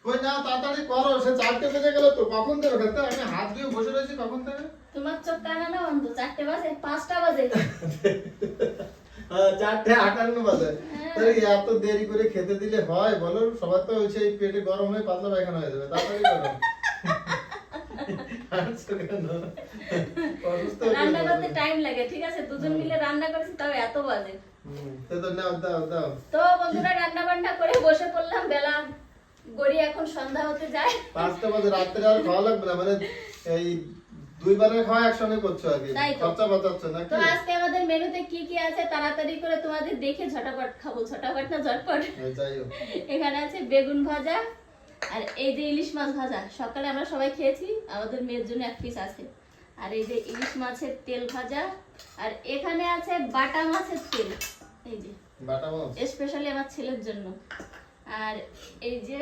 কই না তাড়াতাড়ি করো, সে 4টে বেজে গেল তো, কখন দেবে খেতে? আমি হাত দিয়ে বসে রয়েছি কখন থেকে। তোমার চোখ কানা না বন্ধ, 4টে বাজে 5টা বাজে। 4:58 বাজে। তাহলে এত দেরি করে খেতে দিলে হয় বলো? সবার তো সেই পেটে গরম হয়ে পাতলা পায়খানা হয়ে যাবে, তাড়াতাড়ি করো। হাসছো কেন? অসুস্থ হয়ে রান্না যাবে। করতে টাইম লাগে, ঠিক আছে? দুজন মিলে রান্না করেছি তাও এত বাজে। তো নাও, দাও দাও। তো বন্ধুরা রান্না বান্না করে বসে পড়লাম, বেলা গড়ি এখন সন্ধ্যা হতে যায়। 5টা বাজে, রাত্রে আর খাওয়া লাগবে না, মানে এই দুইবারের খাওয়া একসঙ্গে করছো আর কি, তাই তো। খরচা বাঁচাচ্ছো নাকি? তো আজকে আমাদের মেনুতে কি কি আছে তাড়াতাড়ি করে তোমাদের দেখে ঝটাপট খাবো, ঝটাপট না ঝটপট। যাই হোক। এখানে আছে বেগুন ভাজা, আর এই যে ইলিশ মাছ ভাজা, সকালে আমরা সবাই খেয়েছি, আমাদের মেয়ের জন্য 1 পিস আছে। আর এই যে ইলিশ মাছের তেল ভাজা, আর এখানে আছে বাটা মাছের তেল, এই যে বাটা মাছ স্পেশালি আমার ছেলের জন্য। আর এই যে